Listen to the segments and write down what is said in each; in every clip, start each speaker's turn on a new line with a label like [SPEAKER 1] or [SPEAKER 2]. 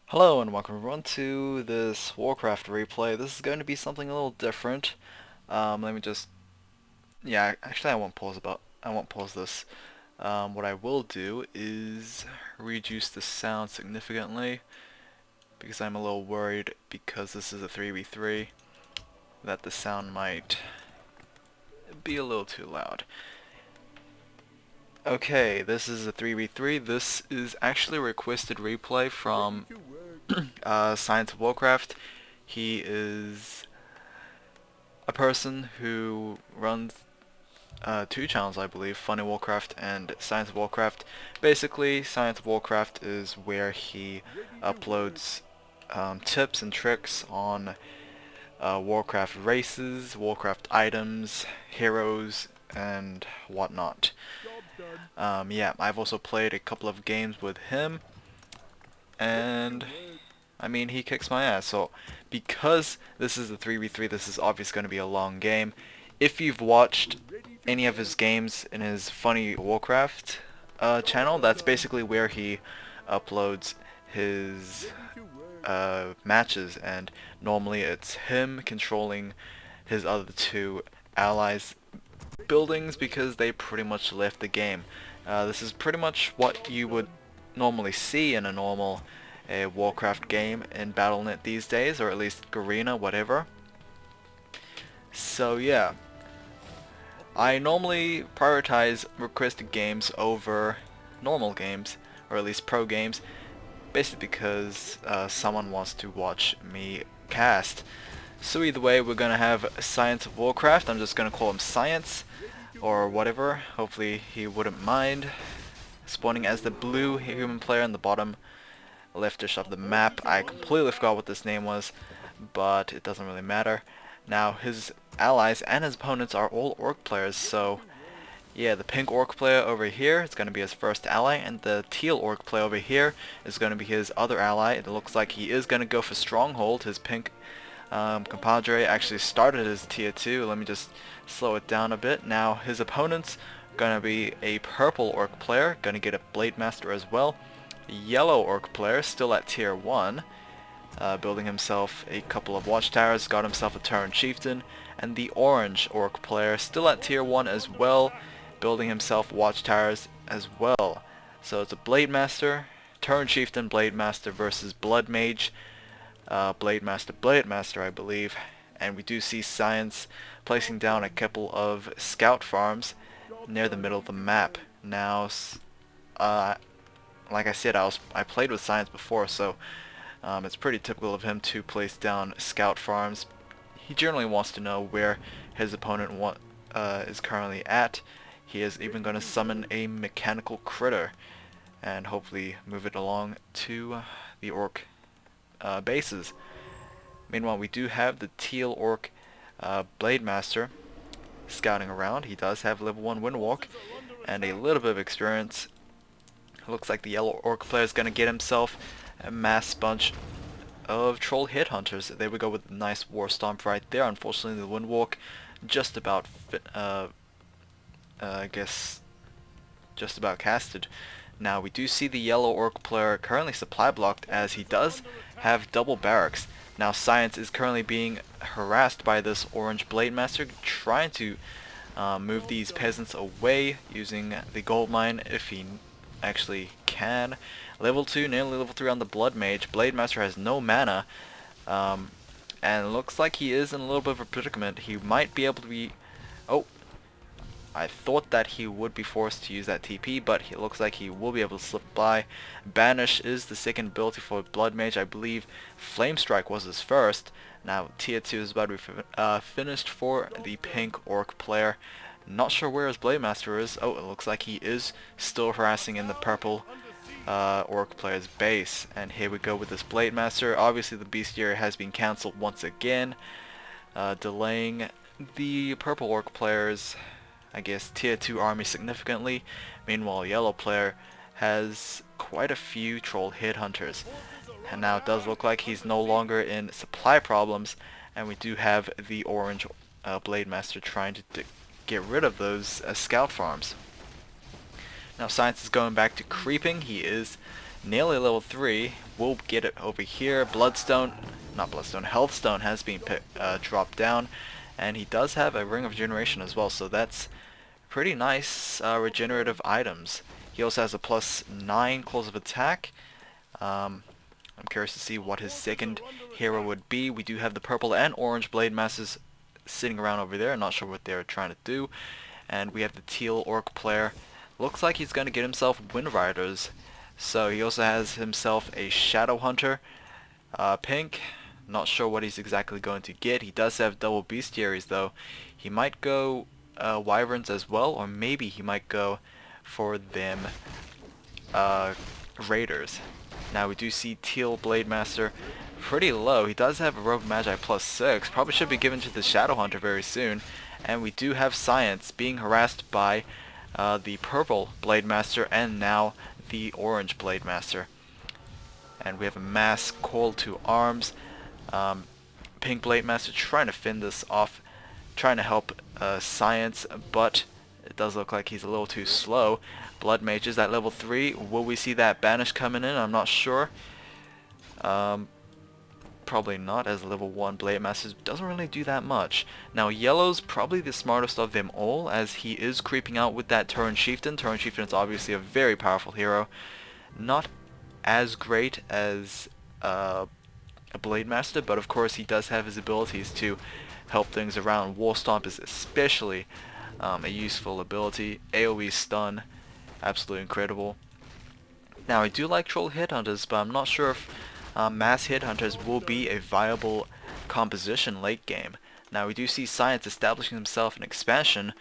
[SPEAKER 1] Hello and welcome everyone to this Warcraft replay. This is going to be something a little different. Let me just, yeah, actually I won't pause this. What I will do is reduce the sound significantly because I'm a little worried because this is a 3v3 that the sound might be a little too loud. Okay, this is a 3v3. This is actually a requested replay from Science of Warcraft. He is a person who runs two channels, I believe, Funny Warcraft and Science of Warcraft. Basically, Science of Warcraft is where he uploads tips and tricks on Warcraft races, Warcraft items, heroes, and whatnot. Yeah, I've also played a couple of games with him, and I mean, he kicks my ass. So, because this is a 3v3, this is obviously going to be a long game. If you've watched any of his games in his Funny Warcraft channel, that's basically where he uploads his matches, and normally it's him controlling his other two allies' buildings because they pretty much left the game. This is pretty much what you would normally see in a normal Warcraft game in Battle.net these days, or at least Garena, whatever. So yeah, I normally prioritize requested games over normal games, or at least pro games, basically because someone wants to watch me cast. So either way, we're gonna have Science of Warcraft. I'm just gonna call him Science, or whatever. Hopefully he wouldn't mind. Spawning as the blue human player in the bottom leftish of the map. I completely forgot what this name was, but it doesn't really matter. Now his allies and his opponents are all orc players, so yeah, the pink orc player over here is going to be his first ally, and the teal orc player over here is going to be his other ally. It looks like he is going to go for Stronghold. His pink compadre actually started his tier 2. Let me just slow it down a bit. Now his opponent's going to be a purple orc player, going to get a Blade Master as well. Yellow orc player, still at tier 1, building himself a couple of watchtowers, got himself a Terran Chieftain, and the orange orc player, still at tier 1 as well, building himself watchtowers as well. So it's a Blade Master, Terran Chieftain, Blade Master versus Blood Mage, Blade Master, I believe. And we do see Science placing down a couple of scout farms near the middle of the map. Now, like I said, I played with Science before, so it's pretty typical of him to place down scout farms. He generally wants to know where his opponent is currently at. He is even going to summon a mechanical critter and hopefully move it along to the orc bases. Meanwhile, we do have the teal orc Blade Master scouting around. He does have level 1 Windwalk and a little bit of experience. Looks like the yellow orc player is going to get himself a mass bunch of troll headhunters. There we go with a nice war stomp right there. Unfortunately, the Windwalk just about I guess just about casted. Now we do see the yellow orc player currently supply blocked as he does have double barracks. Now Science is currently being harassed by this orange Blade Master, trying to move these peasants away using the gold mine if he actually can. Level 2, nearly level 3 on the Blood Mage. Blade Master has no mana, and it looks like he is in a little bit of a predicament. He might be able to be... Oh, I thought that he would be forced to use that TP, but it looks like he will be able to slip by. Banish is the second ability for Blood Mage. I believe Flame Strike was his first. Now tier 2 is about to be finished for the pink orc player. Not sure where his Blade Master is. Oh, it looks like he is still harassing in the purple orc player's base. And here we go with this Blade Master. Obviously the bestiary has been cancelled once again, delaying the purple orc player's, I guess, tier 2 army significantly. Meanwhile, yellow player has quite a few troll headhunters. And now it does look like he's no longer in supply problems, and we do have the orange Blade Master trying to get rid of those scout farms. Now Science is going back to creeping. He is nearly level 3. We'll get it over here. Healthstone has been dropped down, and he does have a Ring of Regeneration as well, so that's pretty nice regenerative items. He also has a +9 claws of attack. I'm curious to see what his second hero would be. We do have the purple and orange blade masters sitting around over there. I'm not sure what they're trying to do. And we have the teal orc player. Looks like he's going to get himself Wind Riders. So he also has himself a Shadow Hunter. Pink. Not sure what he's exactly going to get. He does have double bestiaries though. He might go wyverns as well, or maybe he might go for them raiders. Now we do see Teal Blade Master pretty low. He does have a Robe Magi +6. Probably should be given to the Shadow Hunter very soon. And we do have Science being harassed by the Purple Blade Master and now the Orange Blade Master. And we have a mass call to arms. Pink Blade Master trying to fend this off, trying to help Science, but it does look like he's a little too slow. Blood Mages at level 3. Will we see that banish coming in? I'm not sure. Probably not, as level 1 Blade Master doesn't really do that much. Now Yellow's probably the smartest of them all, as he is creeping out with that Turin Chieftain. Turin Chieftain is obviously a very powerful hero. Not as great as a Blade Master, but of course he does have his abilities to help things around. Wall Stomp is especially a useful ability. AoE Stun, absolutely incredible. Now I do like Troll Headhunters, but I'm not sure if Mass Headhunters will be a viable composition late game. Now we do see Science establishing himself in expansion.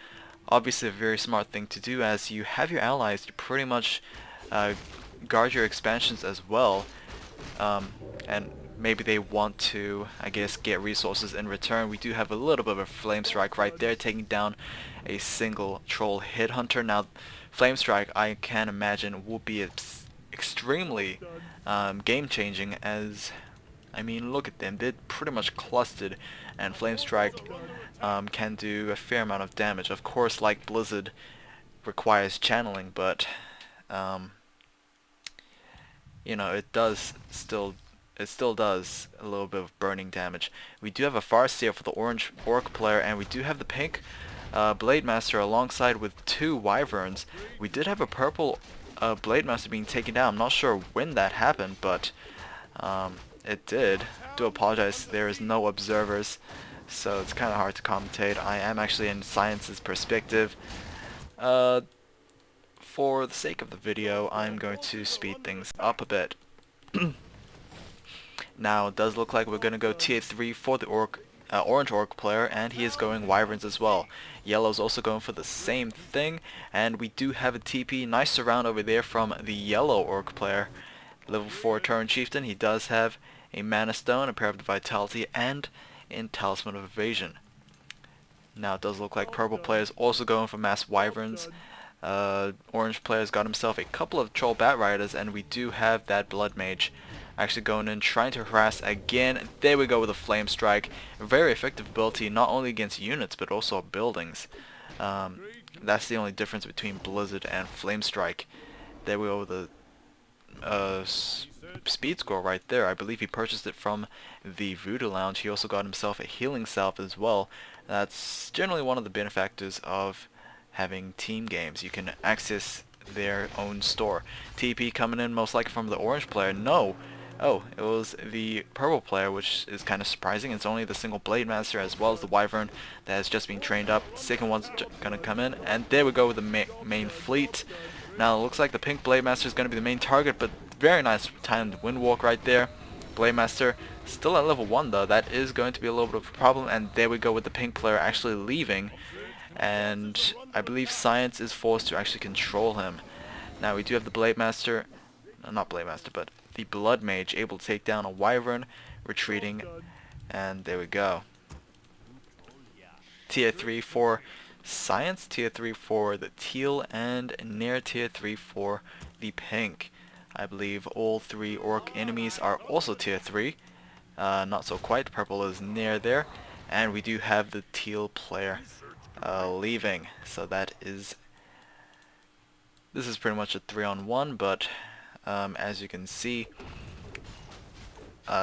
[SPEAKER 1] Obviously a very smart thing to do, as you have your allies to pretty much guard your expansions as well. And maybe they want to, I guess, get resources in return. We do have a little bit of a Flame Strike right there, taking down a single Troll Headhunter. Now Flame Strike, I can imagine, will be extremely game-changing, as, I mean, look at them. They're pretty much clustered, and Flame Strike can do a fair amount of damage. Of course, like Blizzard, requires channeling, but you know, it still does a little bit of burning damage. We do have a Farseer for the orange orc player, and we do have the pink Blade Master alongside with 2 wyverns. We did have a purple Blade Master being taken down. I'm not sure when that happened, but it did. Do apologize, there is no observers, so it's kind of hard to commentate. I am actually in Science's perspective. For the sake of the video, I'm going to speed things up a bit. Now it does look like we're going to go tier 3 for the orange orc player, and he is going wyverns as well. Yellow's also going for the same thing, and we do have a TP. Nice surround over there from the yellow orc player. Level 4 Turin Chieftain. He does have a Mana Stone, a Pair of Vitality, and a Talisman of Evasion. Now it does look like purple players also going for mass wyverns. Orange player's got himself a couple of Troll Bat Riders, and we do have that Blood Mage actually going in, trying to harass again. There we go with a Flame Strike. A very effective ability, not only against units, but also buildings. That's the only difference between Blizzard and Flame Strike. There we go with the speed score right there. I believe he purchased it from the Voodoo Lounge. He also got himself a Healing Salve as well. That's generally one of the benefactors of having team games. You can access their own store. TP coming in most likely from the orange player. No! Oh, it was the purple player, which is kind of surprising. It's only the single Blade Master as well as the Wyvern that has just been trained up. Second one's gonna come in, and there we go with the main fleet. Now it looks like the pink Blade Master is gonna be the main target, but very nice timed Windwalk right there. Blade Master still at level 1 though. That is going to be a little bit of a problem, and there we go with the pink player actually leaving, and I believe Science is forced to actually control him. Now we do have the Blade Master, not Blade Master, but the Blood Mage able to take down a Wyvern, retreating, and there we go. Tier 3 for Science, Tier 3 for the teal, and near Tier 3 for the pink. I believe all 3 orc enemies are also Tier 3. Not so quite, purple is near there, and we do have the teal player leaving, so this is pretty much a 3-on-1, but As you can see,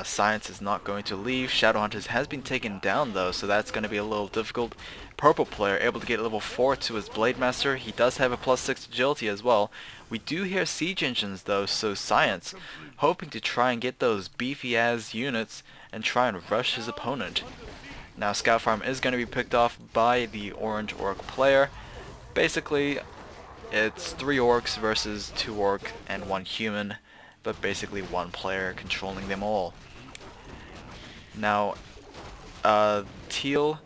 [SPEAKER 1] Science is not going to leave. Shadowhunters has been taken down though, so that's going to be a little difficult. Purple player able to get level 4 to his Blade Master. He does have a +6 agility as well. We do hear siege engines though, so Science hoping to try and get those beefy ass units and try and rush his opponent. Now Scout Farm is going to be picked off by the orange orc player. Basically it's 3 orcs versus 2 orc and 1 human, but basically 1 player controlling them all. Now Teal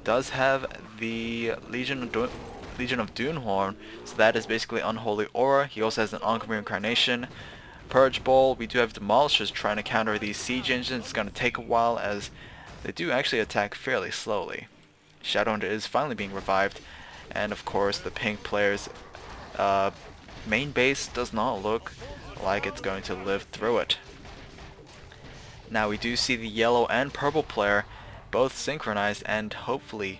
[SPEAKER 1] does have the Legion of Doonhorn, so that is basically Unholy Aura. He also has an Oncoming Incarnation. Purge Bowl, we do have Demolishers trying to counter these siege engines. It's going to take a while as they do actually attack fairly slowly. Shadowhunter is finally being revived, and of course the pink player's main base does not look like it's going to live through it. Now we do see the yellow and purple player both synchronized and hopefully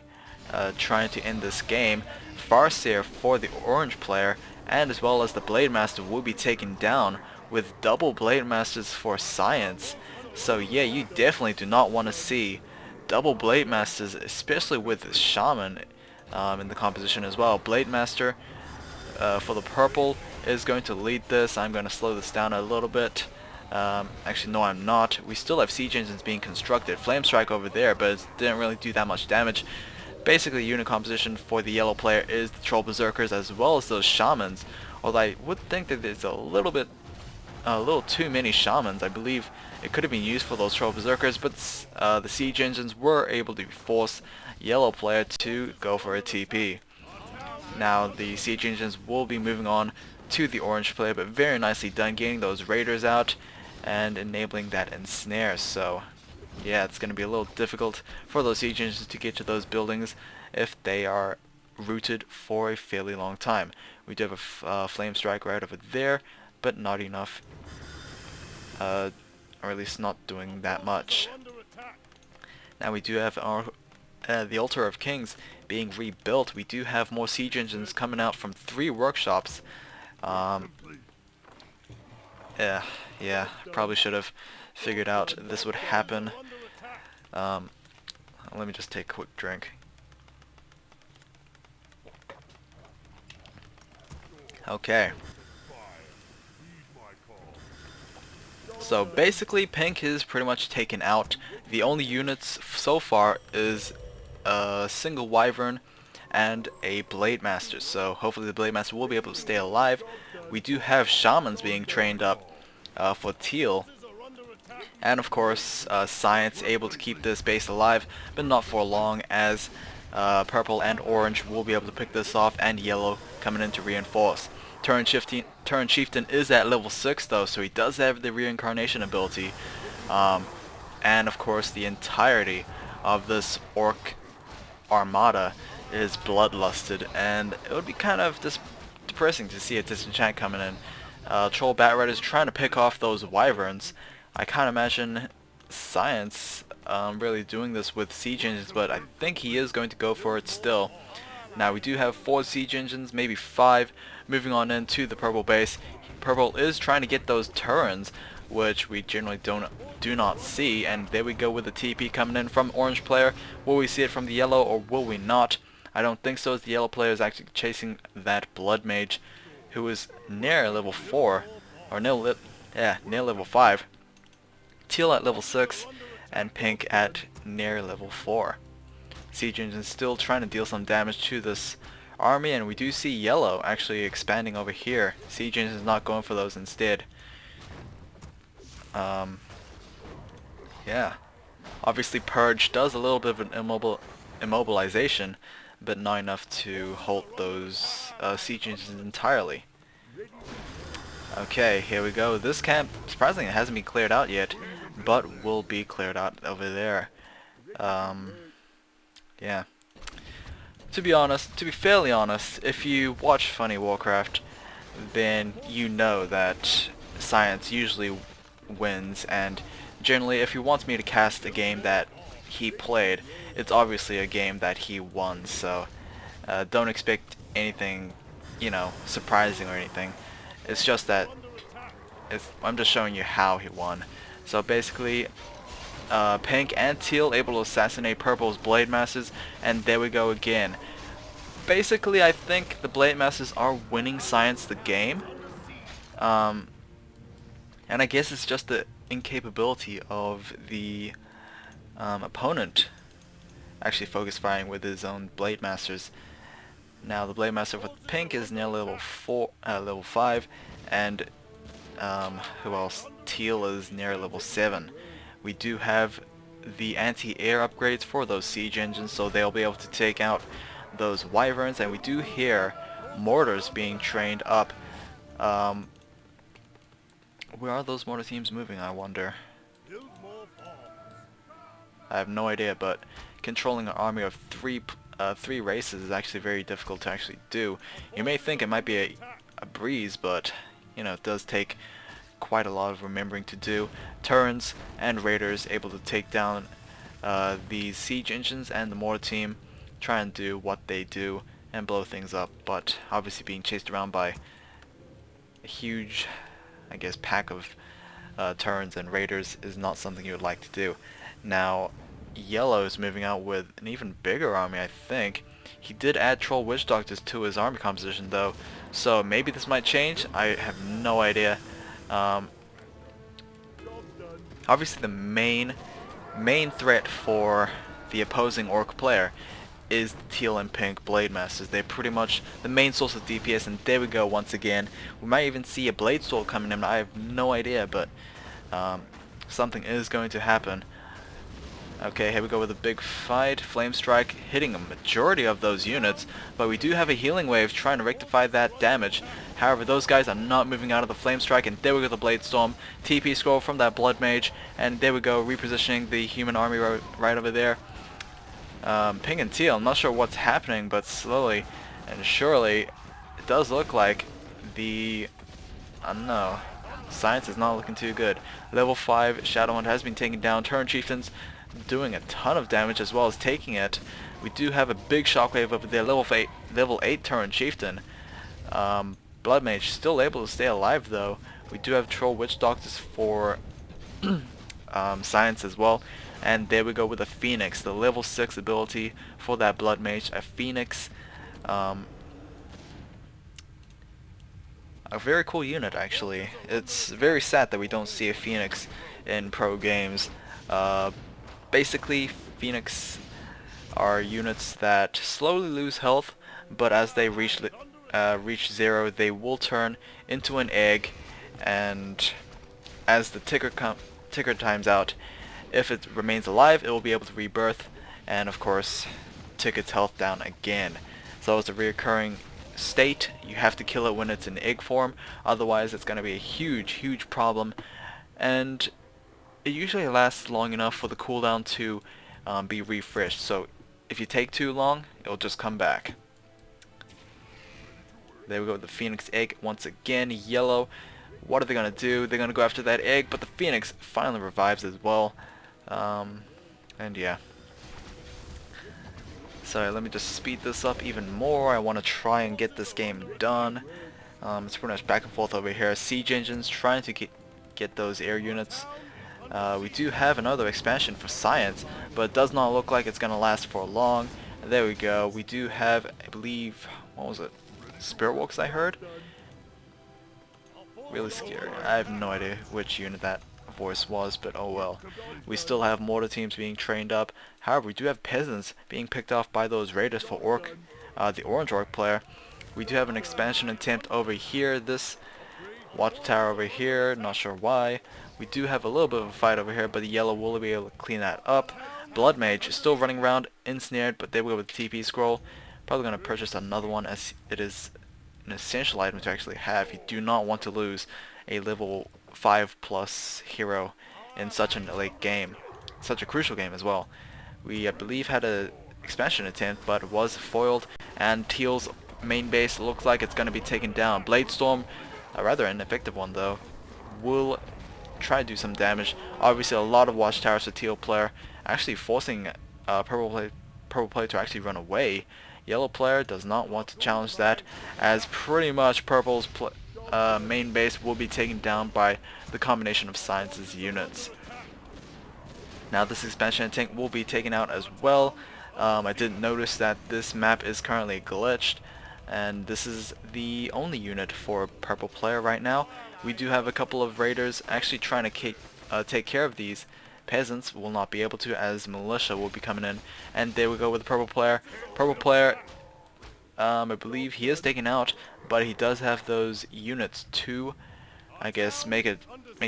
[SPEAKER 1] trying to end this game. Farseer for the orange player, and as well as the Blade Master will be taken down with double Blade Masters for Science. So yeah, you definitely do not want to see double Blade Masters, especially with Shaman in the composition as well. Blade Master for the purple is going to lead this. I'm going to slow this down a little bit. Actually no, I'm not. We still have siege engines being constructed. Flame Strike over there, but it didn't really do that much damage. Basically unit composition for the yellow player is the Troll Berserkers as well as those Shamans. Although I would think that there's a little too many Shamans. I believe it could have been used for those Troll Berserkers, but the siege engines were able to force yellow player to go for a TP. Now the siege engines will be moving on to the orange player, but very nicely done getting those raiders out and enabling that ensnare. So yeah, it's going to be a little difficult for those siege engines to get to those buildings if they are rooted for a fairly long time. We do have a flame strike right over there, but not enough, or at least not doing that much. Now we do have our the Altar of Kings being rebuilt. We do have more siege engines coming out from 3 workshops. Yeah, probably should have figured out this would happen. Let me just take a quick drink. Okay. So basically pink is pretty much taken out. The only units so far is a single Wyvern and a Blade Master, so hopefully the Blade Master will be able to stay alive. We do have Shamans being trained up for Teal, and of course Science able to keep this base alive, but not for long, as purple and orange will be able to pick this off, and yellow coming in to reinforce. Turn Chieftain is at level 6 though, so he does have the reincarnation ability, and of course the entirety of this orc armada is bloodlusted, and it would be kind of depressing to see a disenchant coming in. Troll Bat Riders trying to pick off those wyverns. I can't imagine Science really doing this with siege engines, but I think he is going to go for it still. Now we do have 4 siege engines, maybe 5, moving on into the purple base. Purple is trying to get those turrets, which we generally do not see, and there we go with the TP coming in from orange player. Will we see it from the yellow, or will we not? I don't think so, as the yellow player is actually chasing that blood mage, who is near level 4, or near level 5. Teal at level 6, and pink at near level 4. Siege engine still trying to deal some damage to this army, and we do see yellow actually expanding over here. Siege engine is not going for those instead. Yeah, obviously Purge does a little bit of an immobilization, but not enough to halt those siege engines entirely. Okay, here we go. This camp, surprisingly, hasn't been cleared out yet, but will be cleared out over there. Yeah. To be fairly honest, if you watch Funny Warcraft, then you know that Science usually wins, and generally if he wants me to cast a game that he played, it's obviously a game that he won, so don't expect anything, you know, surprising or anything. It's just that I'm just showing you how he won. So basically, pink and teal able to assassinate purple's blade masters, and there we go again. Basically, I think the blade masters are winning Science the game, and I guess it's just the incapability of the opponent actually focus firing with his own blade masters. Now the blade master with pink is near level 5, and who else? Teal is near level 7. We do have the anti-air upgrades for those siege engines, so they'll be able to take out those wyverns, and we do hear mortars being trained up. Where are those mortar teams moving, I wonder? I have no idea, but controlling an army of three races is actually very difficult to actually do. You may think it might be a breeze, but you know, it does take quite a lot of remembering to do. Turrets and raiders able to take down these siege engines, and the mortar team try and do what they do and blow things up, but obviously being chased around by a huge, I guess, pack of turrets and raiders is not something you would like to do. Now yellow is moving out with an even bigger army, I think. He did add troll witch doctors to his army composition though, so maybe this might change. I have no idea. Obviously the main threat for the opposing orc player is the teal and pink blade masters. They're pretty much the main source of DPS, and there we go once again. We might even see a blade sword coming in. I have no idea, but something is going to happen. Okay, here we go with a big fight. Flame Strike hitting a majority of those units, but we do have a healing wave trying to rectify that damage. However, those guys are not moving out of the Flame Strike, and there we go, the Blade Storm. TP scroll from that Blood Mage, and there we go, repositioning the human army right over there. Pink and teal, I'm not sure what's happening, but slowly and surely it does look like the, I don't know, Science is not looking too good. Level 5 Shadowhunt has been taken down. Turn Chieftains doing a ton of damage as well as taking it. We do have a big shockwave over there. Level 8 Turn Chieftain. Blood Mage still able to stay alive though. We do have Troll Witch Doctors for Science as well. And there we go with a Phoenix, the level 6 ability for that Blood Mage. A Phoenix, a very cool unit actually. It's very sad that we don't see a Phoenix in pro games. Basically, Phoenix are units that slowly lose health, but as they reach 0, they will turn into an egg, and as the ticker times out, if it remains alive, it will be able to rebirth, and of course, tick its health down again. So it's a reoccurring state. You have to kill it when it's in egg form, otherwise it's going to be a huge problem, and it usually lasts long enough for the cooldown to be refreshed. So if you take too long, it'll just come back. There we go with the Phoenix egg once again. Yellow, what are they going to do? They're going to go after that egg, but the Phoenix finally revives as well. And yeah. So let me just speed this up even more. I want to try and get this game done. It's pretty much back and forth over here. Siege engines trying to get those air units. We do have another expansion for Science, but it does not look like it's going to last for long. There we go. We do have, I believe, what was it? Spirit Walks, I heard? Really scary. I have no idea which unit that voice was, but oh well. We still have mortar teams being trained up. However, we do have peasants being picked off by those raiders for orc, the orange orc player. We do have an expansion attempt over here. This watchtower over here, not sure why. We do have a little bit of a fight over here, but the yellow will be able to clean that up. Blood Mage is still running around, ensnared, but there we go with the TP scroll. Probably going to purchase another one, as it is an essential item to actually have. You do not want to lose a level 5+ hero in such a late game, such a crucial game as well. We, I believe, had a expansion attempt, but was foiled, and Teal's main base looks like it's going to be taken down. Blade Storm, a rather ineffective one though, will try to do some damage. Obviously a lot of watchtowers for Teal player, actually forcing purple player to actually run away. Yellow player does not want to challenge that, as pretty much purple's main base will be taken down by the combination of Science's units. Now this expansion tank will be taken out as well. I did notice that this map is currently glitched, and this is the only unit for purple player right now. We do have a couple of raiders actually trying to take care of these. Peasants will not be able to, as militia will be coming in. And there we go with the purple player. Purple player, I believe he is taken out, but he does have those units to, I guess, make a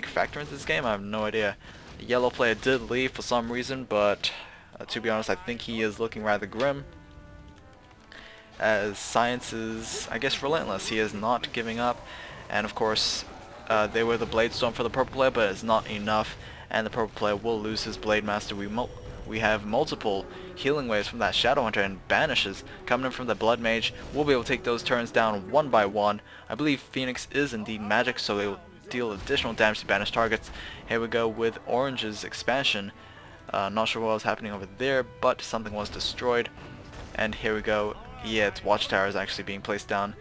[SPEAKER 1] factor into this game. I have no idea. The yellow player did leave for some reason, but to be honest, I think he is looking rather grim, as Science is, I guess, relentless. He is not giving up, and of course they were the Blade Storm for the purple player, but it's not enough, and the purple player will lose his Blade Master. We have multiple healing waves from that Shadow Hunter and banishes coming in from the Blood Mage. We'll be able to take those turns down one by one. I believe Phoenix is indeed magic, so they will deal additional damage to banished targets. Here we go with Orange's expansion. Not sure what was happening over there, but something was destroyed. And here we go. Yeah, its watchtower is actually being placed down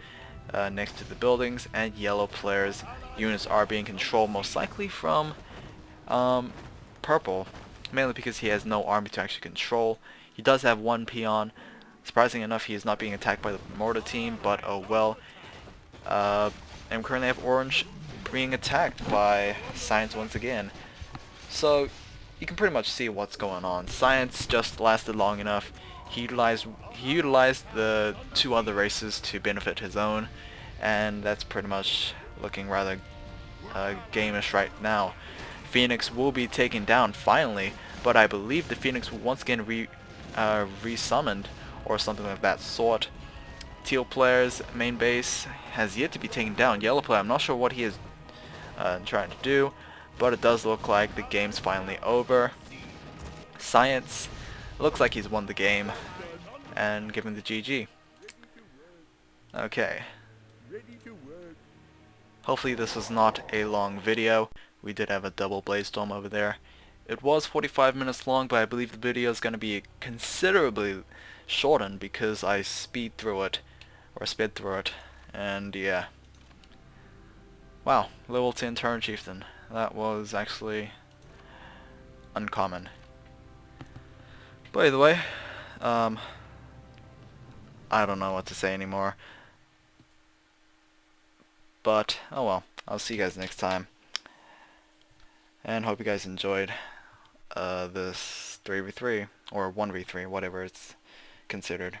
[SPEAKER 1] next to the buildings, and yellow players' units are being controlled most likely from purple, mainly because he has no army to actually control. He does have one peon. Surprisingly enough, he is not being attacked by the mortar team, but oh well. And currently have Orange being attacked by Science once again. So you can pretty much see what's going on. Science just lasted long enough. He utilized the two other races to benefit his own, and that's pretty much looking rather gameish right now. Phoenix will be taken down finally, but I believe the Phoenix will once again resummoned or something of that sort. Teal player's main base has yet to be taken down. Yellow player, I'm not sure what he is trying to do, but it does look like the game's finally over. Science looks like he's won the game, and giving the GG. Okay. Hopefully this was not a long video. We did have a double Blaze Storm over there. It was 45 minutes long, but I believe the video is going to be considerably shortened because I sped through it, and yeah. Wow, level 10 Turn Chieftain. That was actually uncommon. By the way, I don't know what to say anymore. But, oh well, I'll see you guys next time. And hope you guys enjoyed this 3v3, or 1v3, whatever it's considered.